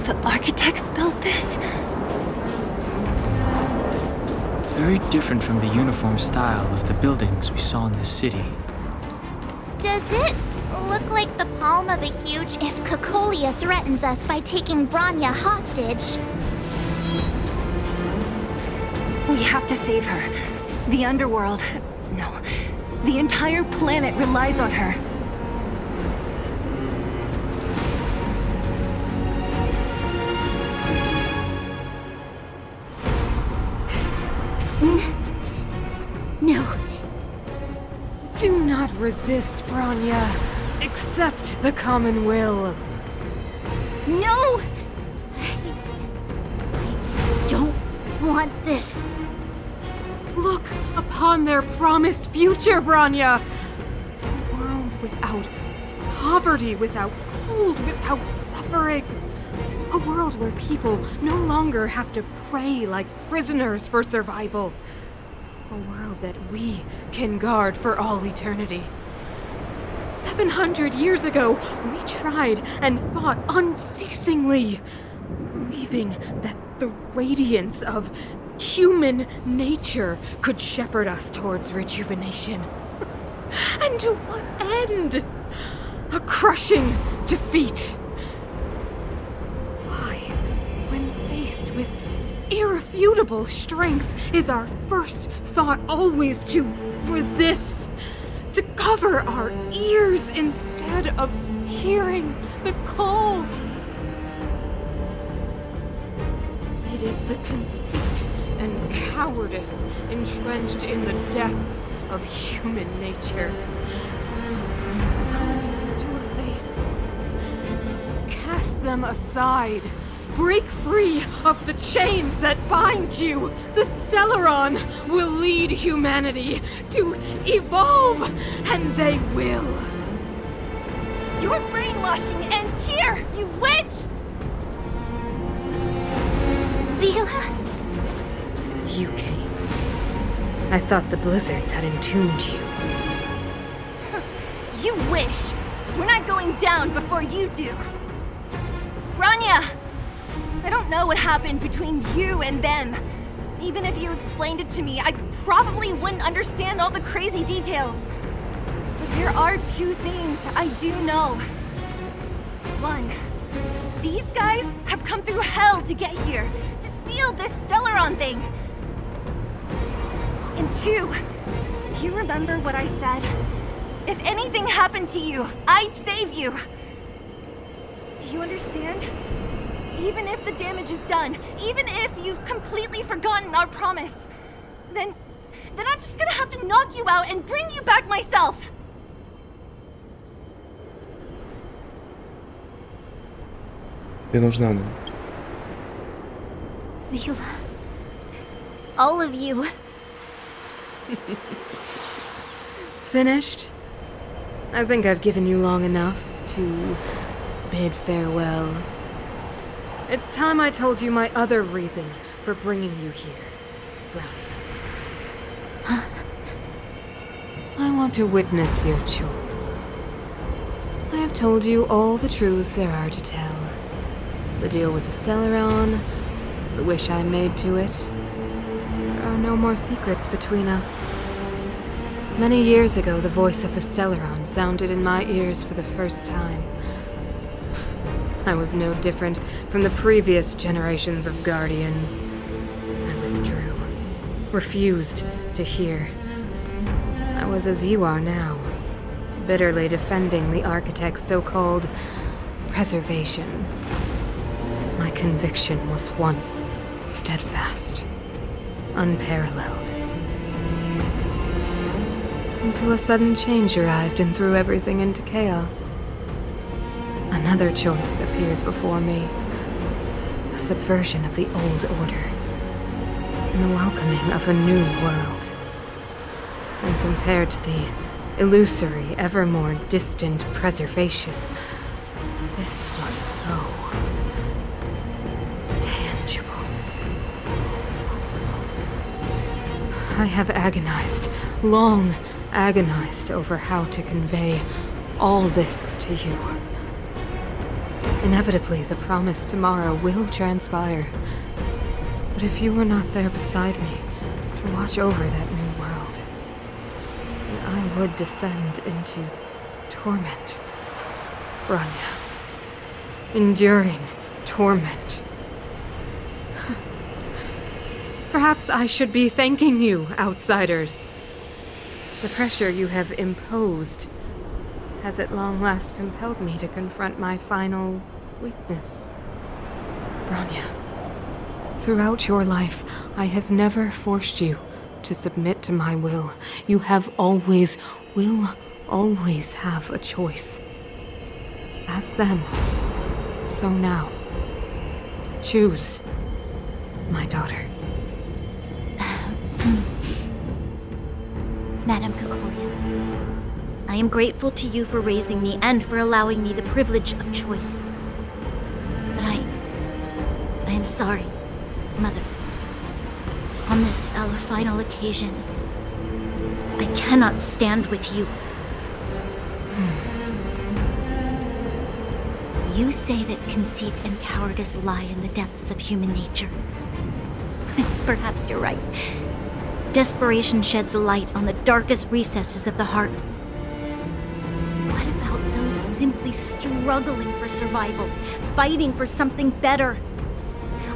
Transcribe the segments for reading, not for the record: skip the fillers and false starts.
The architects built this? Very different from the uniform style of the buildings we saw in the city. Does it look like the palm of a huge if Cocolia threatens us by taking Bronya hostage? We have to save her. The underworld... No. The entire planet relies on her. No. Do not resist, Bronya. Accept the common will. No! I don't want this. Look upon their promised future, Bronya! A world without poverty, without cold, without suffering. A world where people no longer have to pray like prisoners for survival. A world that we can guard for all eternity. 700 years ago, we tried and fought unceasingly, believing that the radiance of human nature could shepherd us towards rejuvenation. And to what end? A crushing defeat. Why, when faced with irrefutable strength, is our first thought always to resist? To cover our ears instead of hearing the call? It is the conceit and cowardice entrenched in the depths of human nature, so difficult to efface. Cast them aside. Break free of the chains that bind you. The Stellaron will lead humanity to evolve, and they will. Your brainwashing ends here, you witch! Zila? You came. I thought the blizzards had entombed you. You wish! We're not going down before you do. Bronya! I don't know what happened between you and them. Even if you explained it to me, I probably wouldn't understand all the crazy details. But there are two things I do know. One, these guys have come through hell to get here, to seal this Stellaron thing. And two, do you remember what I said? If anything happened to you, I'd save you. Do you understand? Even if the damage is done, even if you've completely forgotten our promise, then I'm just gonna have to knock you out and bring you back myself. Ты нужна нам. Zila. All of you. Finished? I think I've given you long enough to bid farewell. It's time I told you my other reason for bringing you here, Brown. I want to witness your choice. I have told you all the truths there are to tell. The deal with the Stellaron, the wish I made to it. There are no more secrets between us. Many years ago, the voice of the Stellaron sounded in my ears for the first time. I was no different from the previous generations of Guardians. I withdrew, refused to hear. I was as you are now, bitterly defending the Architect's so-called preservation. My conviction was once steadfast, unparalleled. Until a sudden change arrived and threw everything into chaos. Another choice appeared before me. A subversion of the old order. And the welcoming of a new world. And compared to the illusory, ever more distant preservation, this was so tangible. I have agonized, long agonized over how to convey all this to you. Inevitably, the promised tomorrow will transpire. But if you were not there beside me to watch over that new world, then I would descend into torment. Bronya. Enduring torment. Perhaps I should be thanking you, outsiders. The pressure you have imposed has at long last compelled me to confront my final weakness. Bronya, throughout your life, I have never forced you to submit to my will. You have always, will always have a choice. As then, so now. Choose, my daughter. Madame Kokoria, I am grateful to you for raising me and for allowing me the privilege of choice. But I am sorry, Mother. On this, our final occasion, I cannot stand with you. You say that conceit and cowardice lie in the depths of human nature. Perhaps you're right. Desperation sheds a light on the darkest recesses of the heart. What about those simply struggling for survival, fighting for something better?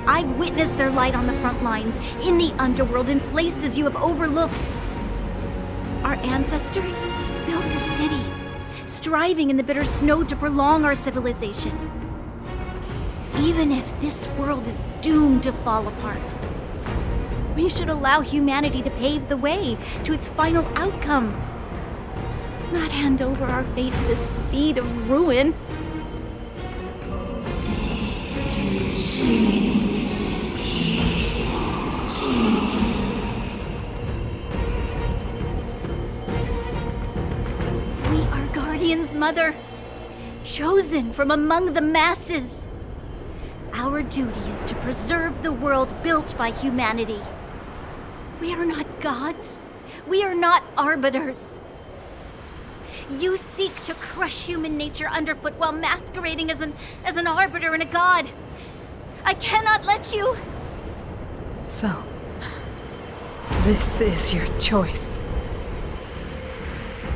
I've witnessed their light on the front lines, in the underworld, in places you have overlooked. Our ancestors built the city, striving in the bitter snow to prolong our civilization. Even if this world is doomed to fall apart, we should allow humanity to pave the way to its final outcome. Not hand over our fate to the seed of ruin. We are guardians, Mother, chosen from among the masses. Our duty is to preserve the world built by humanity. We are not gods. We are not arbiters. You seek to crush human nature underfoot while masquerading as an arbiter and a god. I cannot let you. So, this is your choice.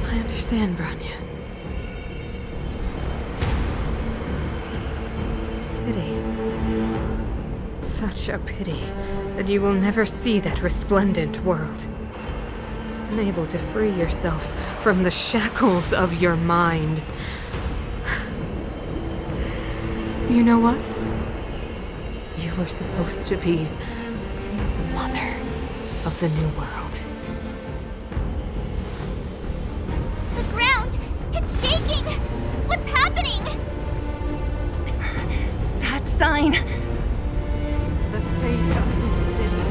I understand, Bronya. Pity. Such a pity that you will never see that resplendent world. Unable to free yourself from the shackles of your mind. You know what? You were supposed to be the mother of the new world. The ground! It's shaking! What's happening? That sign. The fate of this city,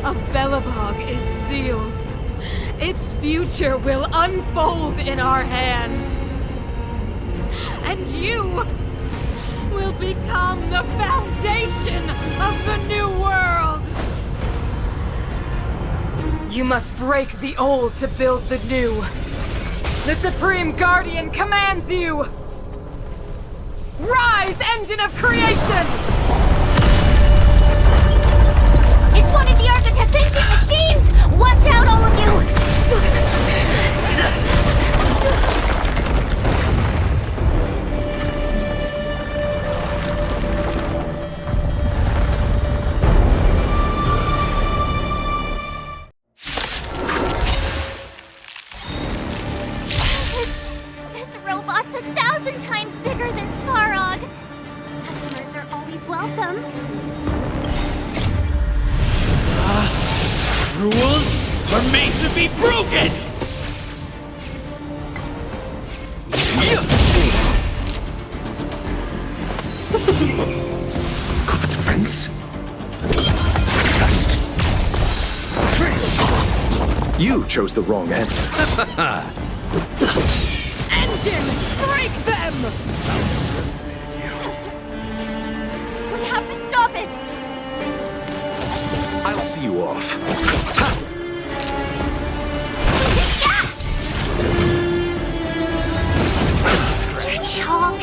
of Belobog, is sealed. Its future will unfold in our hands. And you will become the foundation of the new world. You must break the old to build the new. The Supreme Guardian commands you! Rise, engine of creation! It's one of the architect's ancient machines! Watch out, all of you! This robot's 1,000 times bigger than Svarog. Customers are always welcome. Rules are made to be broken! Good defense. Test. You chose the wrong answer. Engine, break them! We have to stop it! I'll see you off. Chalk.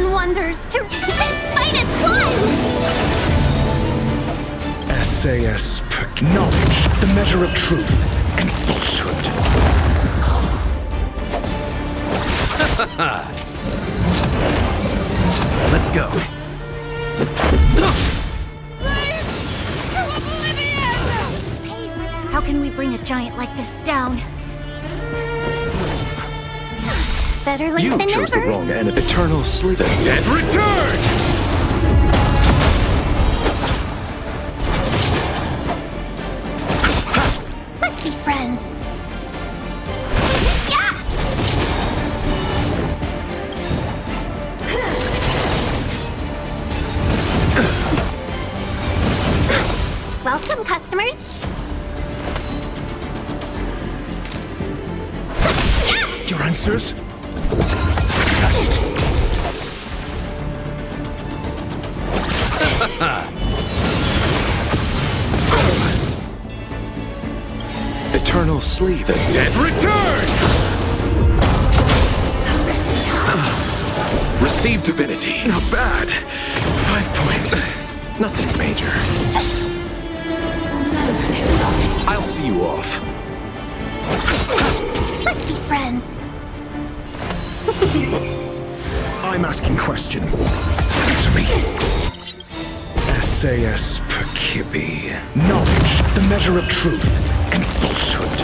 1,000 wonders to fight as one! SAS knowledge, the measure of truth and falsehood. Let's go. How can we bring a giant like this down? Better late You than chose never. the wrong enemy. Eternal sleep. The dead return! Let's be friends. Yeah! Welcome, customers. Your answers? Test. Eternal sleep. The dead return! Receive divinity. Not bad. 5 points. Nothing major. I'll see you off. Let's be friends. I'm asking question. Answer me. SAS per Kibbe. Knowledge, the measure of truth and falsehood.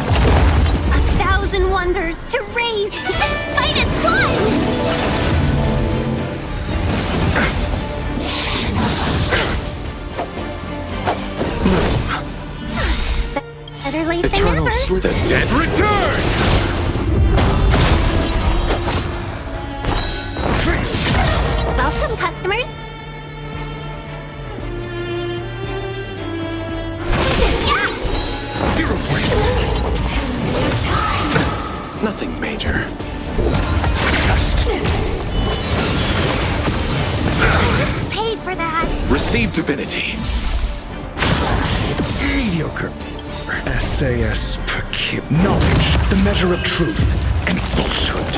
1,000 wonders to raise and fight as one! Better late than Eternal never. sleep. The dead return! Welcome, customers. Yeah! 0 points. Nothing major. Test. Paid for that. Receive divinity. Mediocre. SAS per Kib. Knowledge, the measure of truth and falsehood.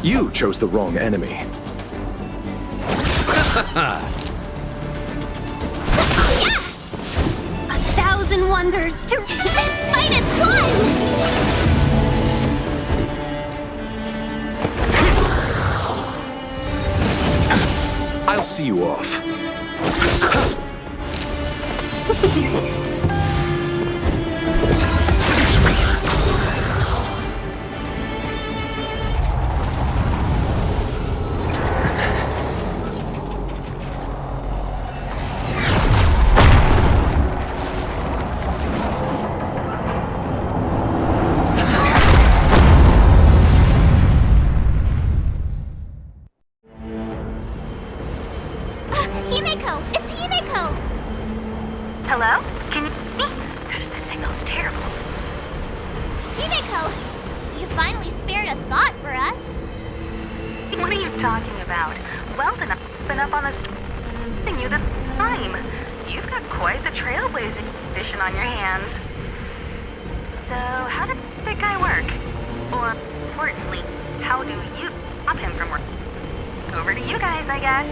You chose the wrong enemy. Yeah! 1,000 wonders to fight as one! I'll see you off. Himeko! It's Himeko! Hello? Can you hear me? Gosh, the signal's terrible. Himeko! You finally spared a thought for us. What are you talking about? Weldon, I've been up on the thing you the time. You've got quite the trailblazing mission on your hands. So, how did that guy work? Or, importantly, how do you stop him from working? Over to you guys, I guess.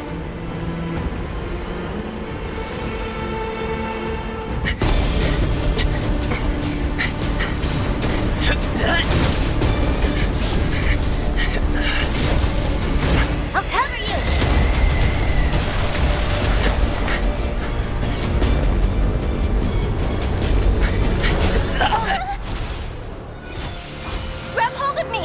I'll cover you! Grab hold of me!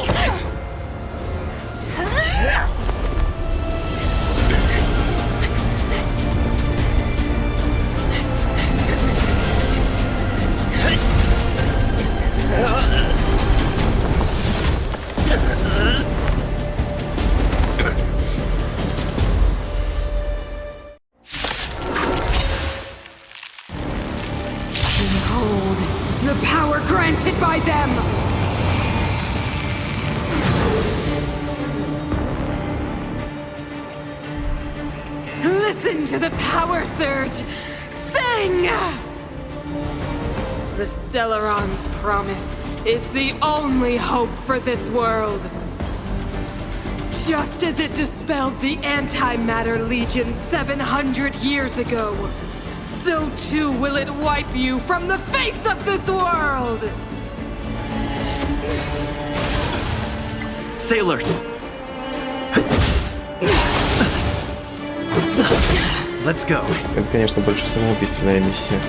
Behold, the power granted by them! Listen to the power surge! Sing! The Stellaron's promise is the only hope for this world. Just as it dispelled the Antimatter Legion 700 years ago, so too will it wipe you from the face of this world! Stay alert. Let's go. Это, конечно, больше самоубийственная миссия.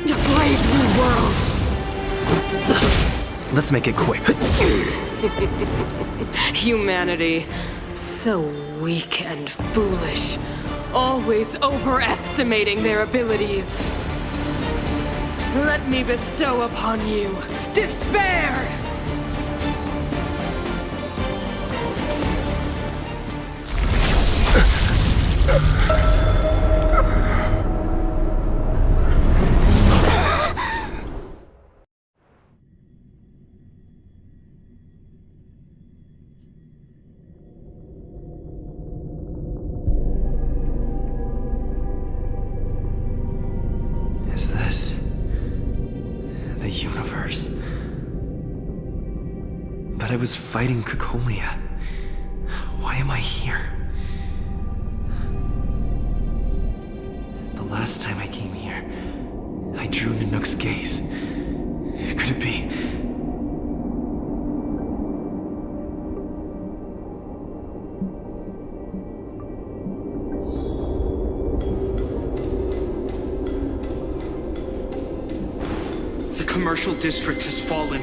To brave new world! Let's make it quick. Humanity, so weak and foolish, always overestimating their abilities. Let me bestow upon you despair! Is this the universe? But I was fighting Kokolia. Why am I here? The last time I came here, I drew Nanook's gaze. Could it be? The commercial district has fallen.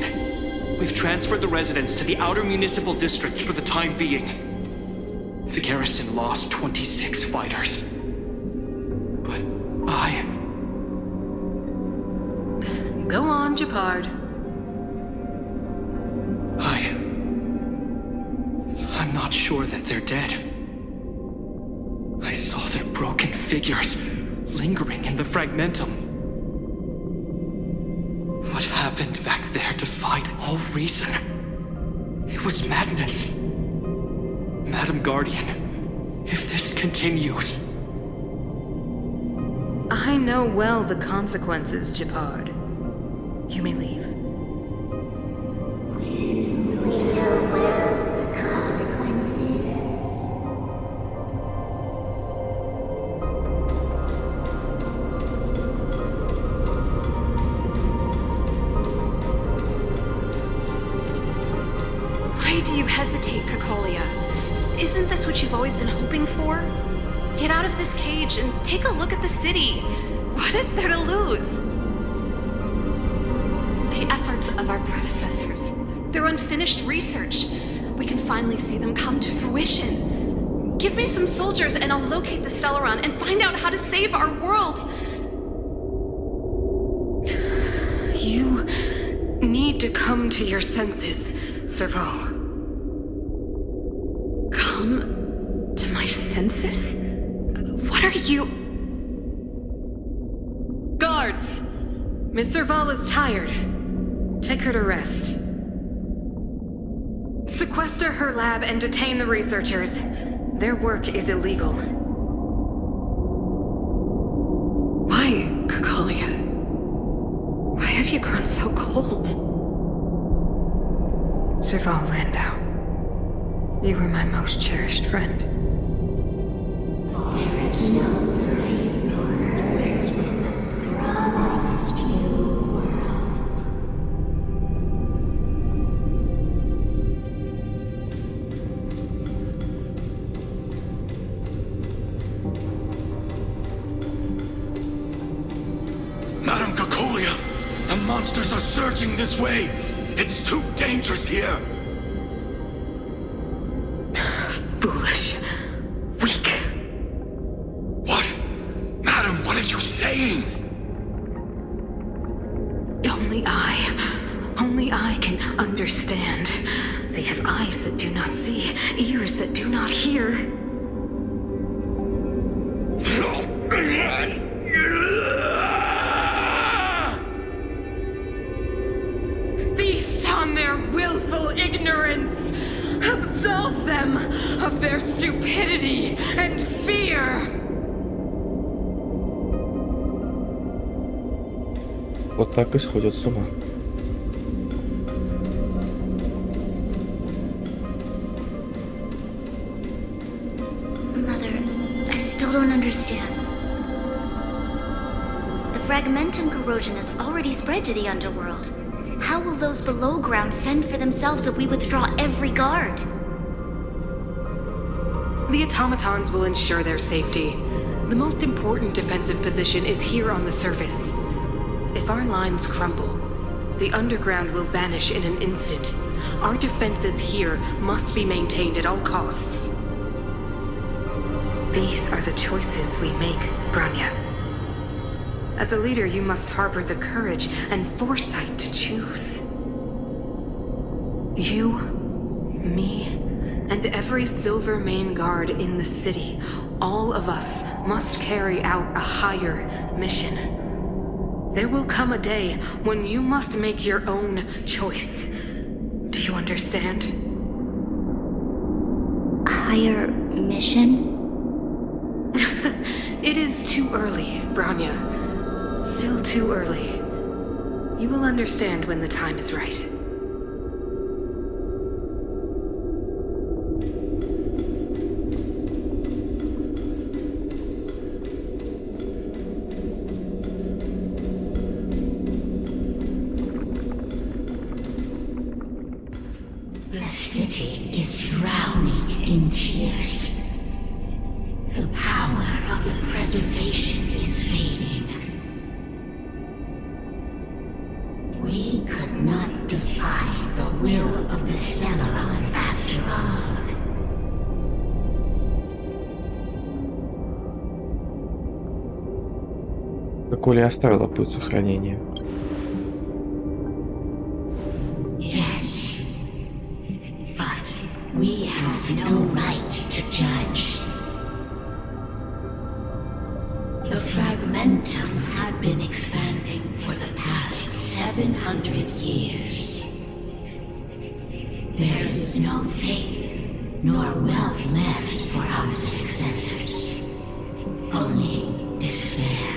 We've transferred the residents to the outer municipal districts for the time being. The garrison lost 26 fighters. But Go on, Japard. I'm not sure that they're dead. I saw their broken figures lingering in the fragmentum. What happened back there defied all reason. It was madness. Madam Guardian, if this continues... I know well the consequences, Japard. You may leave. Why do you hesitate, Kokolia? Isn't this what you've always been hoping for? Get out of this cage and take a look at the city. What is there to lose? The efforts of our predecessors, their unfinished research. We can finally see them come to fruition. Give me some soldiers and I'll locate the Stellaron and find out how to save our world. You need to come to your senses, Serval. Come to my senses? What are you... Guards! Miss Serval is tired. Take her to rest. Sequester her lab and detain the researchers. Their work is illegal. Why, Kokolia? Why have you grown so cold? Serval Landau. You were my most cherished friend. There is no place nor place promised new world. Madam Kokolia, the monsters are surging this way. It's too dangerous here. Foolish. Weak. What? Madam, what are you saying? Only I can understand. They have eyes that do not see, ears that do not hear. Feast on their willful ignorance! Absolve them of their stupidity and fear! Вот так и сходят с ума. don't understand. The fragmentum corrosion has already spread to the underworld. How will those below ground fend for themselves if we withdraw every guard? The automatons will ensure their safety. The most important defensive position is here on the surface. If our lines crumble, the underground will vanish in an instant. Our defenses here must be maintained at all costs. These are the choices we make, Branya. As a leader, you must harbor the courage and foresight to choose. You, me, and every Silver Main Guard in the city, all of us must carry out a higher mission. There will come a day when you must make your own choice. Do you understand? A higher mission? It is too early, Branya. Still too early. You will understand when the time is right. The city is drowning in tears. The power of the preservation is fading. We could not defy the will of the Stellaron after all. Акулия оставила путь сохранения. Yes, but we have no right to judge. The fragmentum had been expanding for the past 700 years. There is no faith nor wealth left for our successors. Only despair.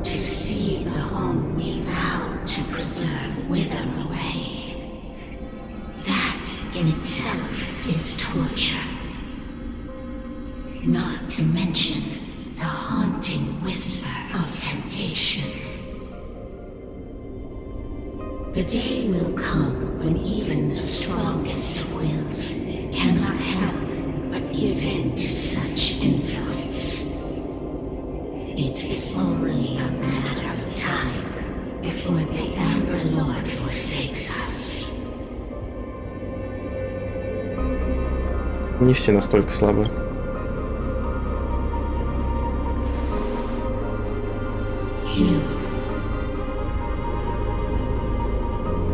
To see the home we vowed to preserve wither away. That in itself is torture. Not to mention the haunting whisper of temptation. The day will come when even the strongest of wills cannot help but give in to such influence. It is only a matter of time before the Amber Lord forsakes us. Не все настолько слабы.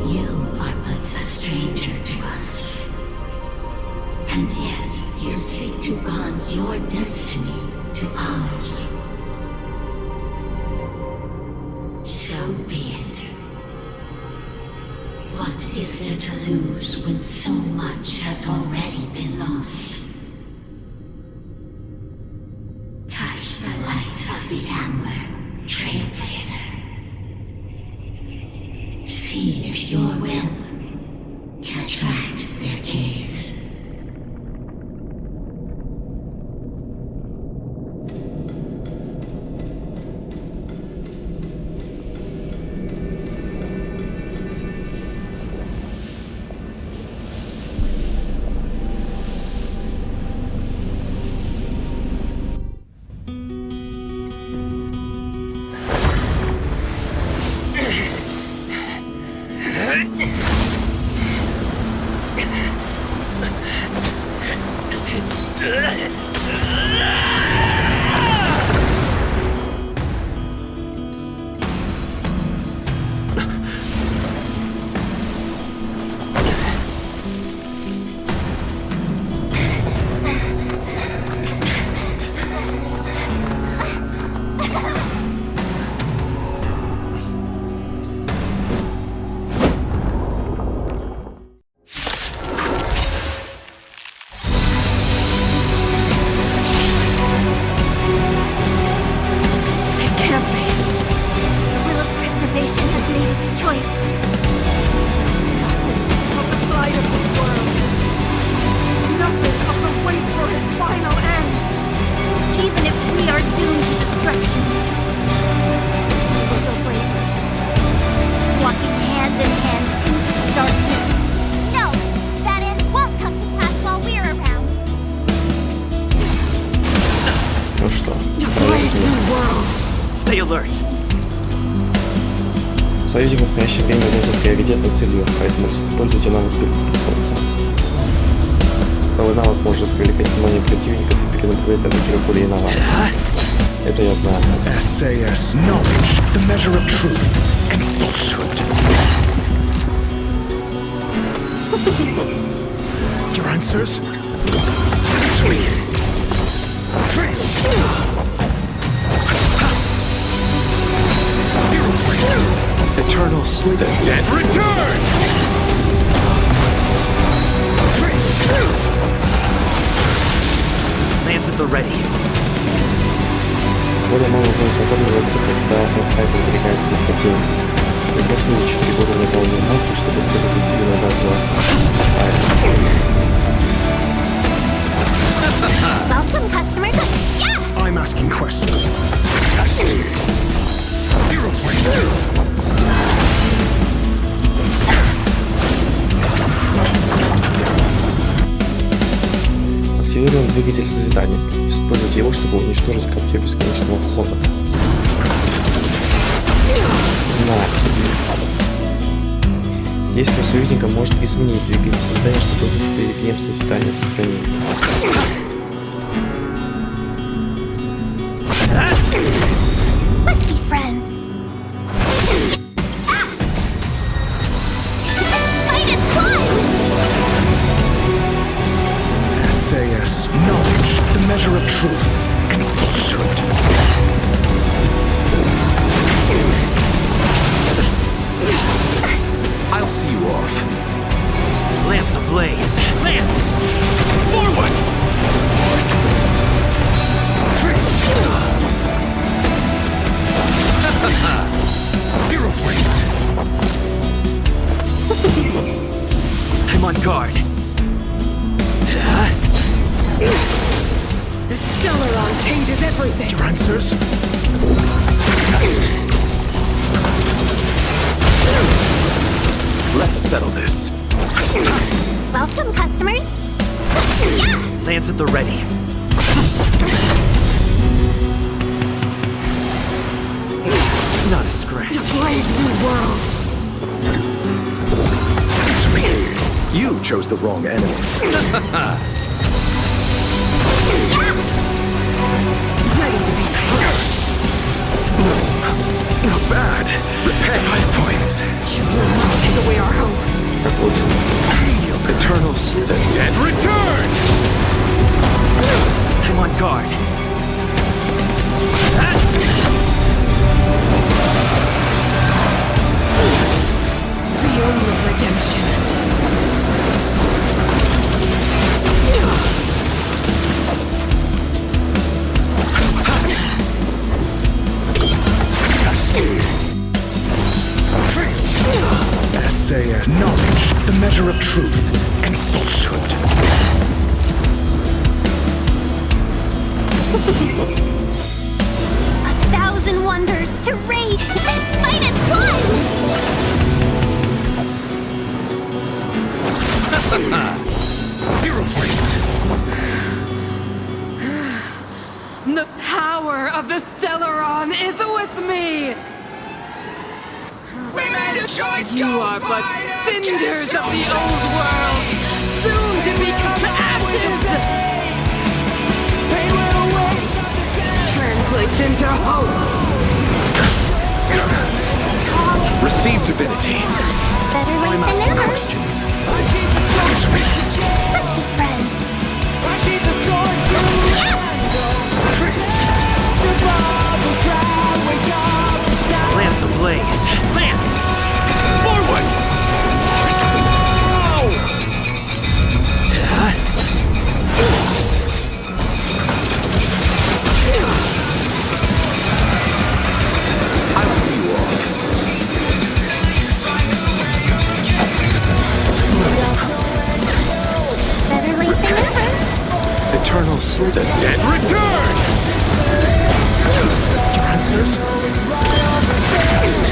You are but a stranger to us. And yet you seek to bond your destiny to ours. So be it. What is there to lose when so much has already been lost? Touch the light of the Amber, Trailblazer. See if your will can attract their gaze. союзе в настоящее время является приоритетной целью, поэтому используйте навык переходца. Новый навык может привлекать внимание противника и перенаправлять атаки пулей на вас. Это я знаю. SAS knowledge, the measure of truth and falsehood. Your answers? Answer me. Zero points. Eternal sleep. The dead return! Lands at the ready. Более мало будет накапливаться, когда Хонкай подвигается на противника. Возьмите 4 года на полную навыки, чтобы использовать усиленную базу. Welcome, customer. Yeah! I'm asking questions. Test. 0 points. Активируем двигатель созидания. Используйте его, чтобы уничтожить копье бесконечного входа. Действие союзника может изменить двигатель созидания, чтобы выставить гнев созидания сохранения. Let's be friends. Fight is fun! SAS knowledge, the measure of truth and falsehood. I'll see you off. Lance ablaze. Lance! Forward! 0 points. I'm on guard. The Stellaron changes everything. Your answers? Test. Let's settle this. Welcome, customers. Yeah! Lands at the ready. Not a scratch. Brave new world. Answer me. You chose the wrong enemy. Ready to be crushed. Not bad. Repay 5 points. You will not take away our hope. Eternal sleep. The dead return! I'm on guard. The only redemption. SAS knowledge, the measure of truth and falsehood. A thousand wonders to raid. Fight is fun! 0 points. The power of the Stellaron is with me! We made a choice. You are but cinders of the old world, soon to become ashes! Translates into hope! Receive divinity. Better late I'm than asking never. questions. Answer me. Let's be friends. Lance ablaze. Lance! Forward! I'll see you off. Better late than never. Eternal sleep. The dead return! Your answers? Test.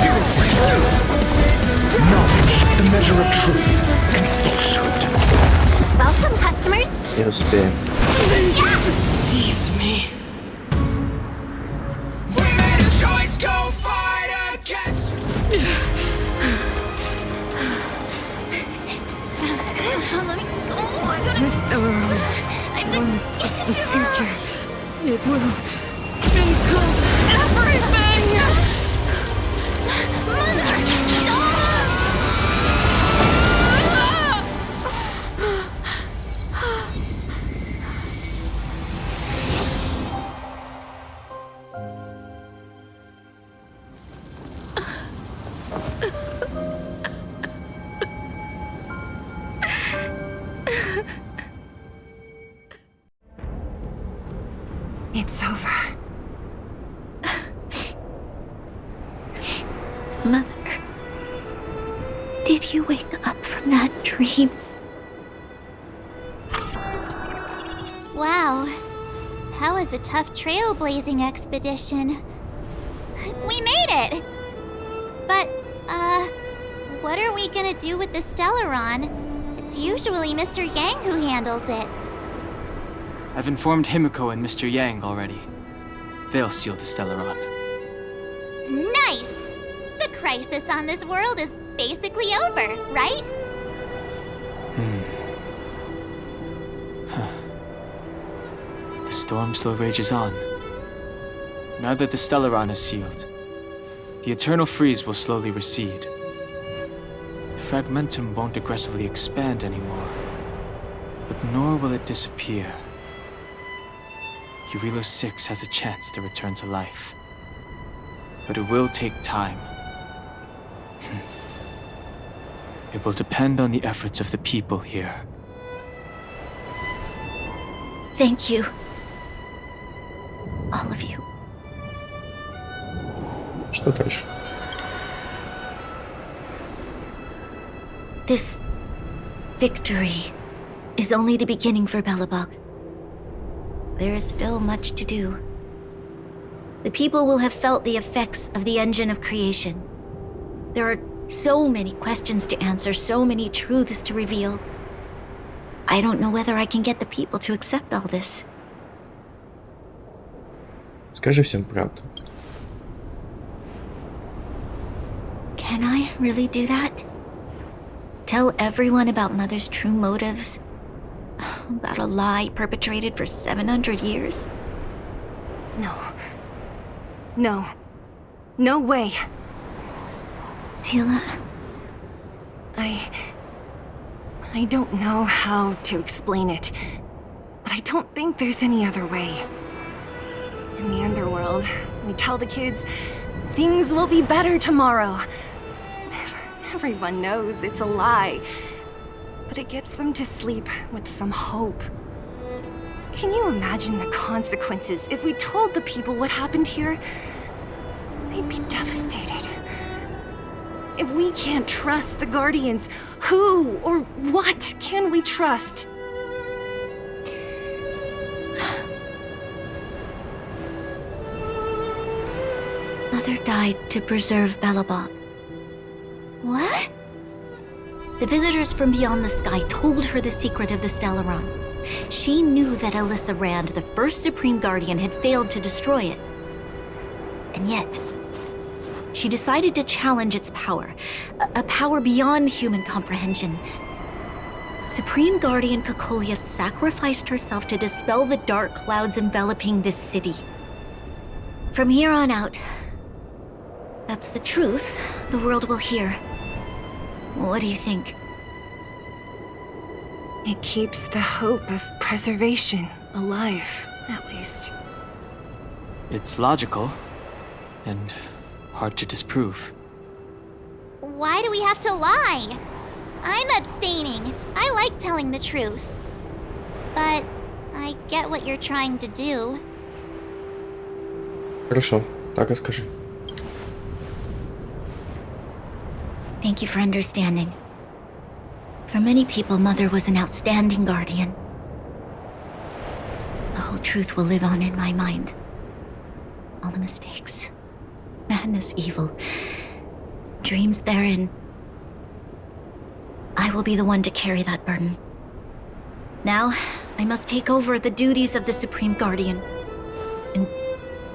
0 points. Knowledge, the measure of truth and falsehood. Welcome, customers. Не успеем. Deceived me. We made a choice, go fight face the future, it will engulf everything! Mother, stop! It's over. Mother, did you wake up from that dream? Wow. That was a tough trailblazing expedition. We made it! But, what are we gonna do with the Stellaron? It's usually Mr. Yang who handles it. I've informed Himiko and Mr. Yang already. They'll seal the Stellaron. Nice! The crisis on this world is basically over, right? The storm still rages on. Now that the Stellaron is sealed, the eternal freeze will slowly recede. Fragmentum won't aggressively expand anymore, but nor will it disappear. Urilo 6 has a chance to return to life, but it will take time. It will depend on the efforts of the people here. Thank you. All of you. Что дальше? This victory is only the beginning for Belobog. There is still much to do. The people will have felt the effects of the engine of creation. There are so many questions to answer, so many truths to reveal. I don't know whether I can get the people to accept all this. Скажи всем правду. Can I really do that? Tell everyone about Mother's true motives? About a lie perpetrated for 700 years? No. No. No way. Sila, I don't know how to explain it, but I don't think there's any other way. In the underworld, we tell the kids, things will be better tomorrow. Everyone knows it's a lie, but it gets them to sleep with some hope. Can you imagine the consequences if we told the people what happened here? They'd be devastated. If we can't trust the Guardians, who or what can we trust? Mother died to preserve Belobog. What? The visitors from beyond the sky told her the secret of the Stellaron. She knew that Alyssa Rand, the first Supreme Guardian, had failed to destroy it. And yet, she decided to challenge its power, a power beyond human comprehension. Supreme Guardian Cocolia sacrificed herself to dispel the dark clouds enveloping this city. From here on out, that's the truth the world will hear. What do you think? It keeps the hope of preservation alive, at least. It's logical, and hard to disprove. Why do we have to lie? I'm abstaining. I like telling the truth. But I get what you're trying to do. Хорошо, так и скажи. Thank you for understanding. For many people, Mother was an outstanding guardian. The whole truth will live on in my mind. All the mistakes, madness, evil, dreams therein. I will be the one to carry that burden. Now, I must take over the duties of the Supreme Guardian and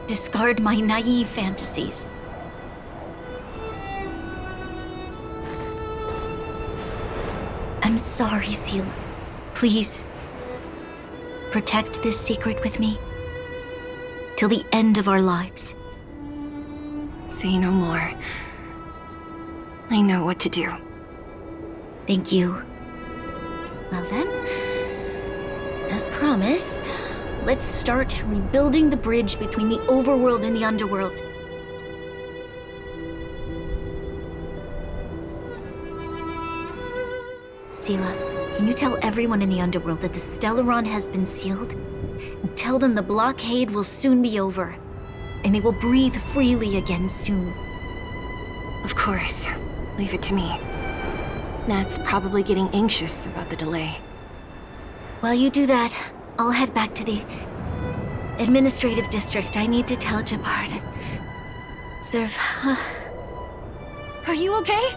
discard my naive fantasies. I'm sorry, Sila. Please, protect this secret with me? Till the end of our lives. Say no more. I know what to do. Thank you. Well then, as promised, let's start rebuilding the bridge between the overworld and the underworld. Seela, can you tell everyone in the underworld that the Stellaron has been sealed? And tell them the blockade will soon be over, and they will breathe freely again soon. Of course. Leave it to me. Nat's probably getting anxious about the delay. While you do that, I'll head back to the administrative district. I need to tell Jabbar and serve. Are you okay?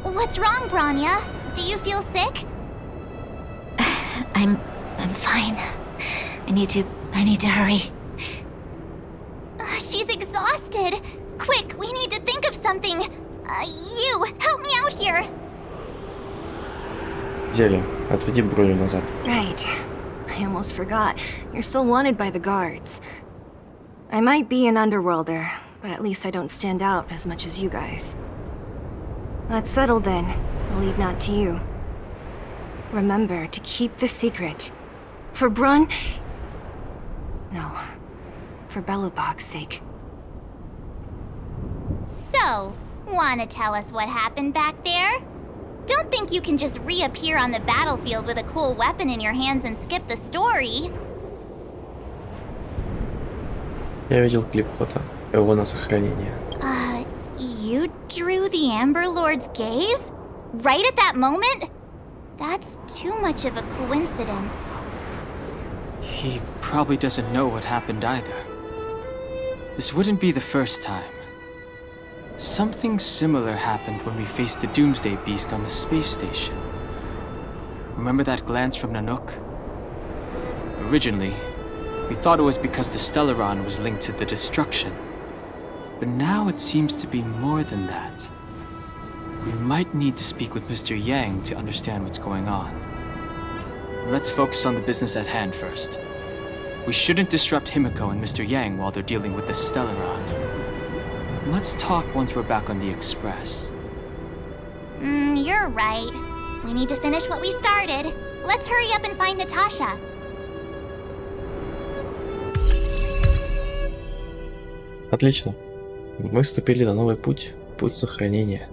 What's wrong, Bronya? Do you feel sick? I'm fine. I need to hurry. She's exhausted. Quick, we need to think of something. You, help me out here. Зелье, отведи Броню назад. Right. I almost forgot. You're still wanted by the guards. I might be an underworlder, but at least I don't stand out as much as you guys. That's settled then. I'll leave Nat to you. Remember to keep the secret. For Brun... No. For Belobog's sake. So, wanna tell us what happened back there? Don't think you can just reappear on the battlefield with a cool weapon in your hands and skip the story. Я видел клип фото. Его на сохранение. You drew the Amber Lord's gaze? Right at that moment? That's too much of a coincidence. He probably doesn't know what happened either. This wouldn't be the first time. Something similar happened when we faced the Doomsday Beast on the space station. Remember that glance from Nanook? Originally, we thought it was because the Stellaron was linked to the destruction. But now it seems to be more than that. We might need to speak with Mr. Yang to understand what's going on. Let's focus on the business at hand first. We shouldn't disrupt Himiko and Mr. Yang while they're dealing with the Stellaron. Let's talk once we're back on the Express. You're right. We need to finish what we started. Let's hurry up and find Natasha. Отлично. Мы вступили на новый путь. Путь сохранения.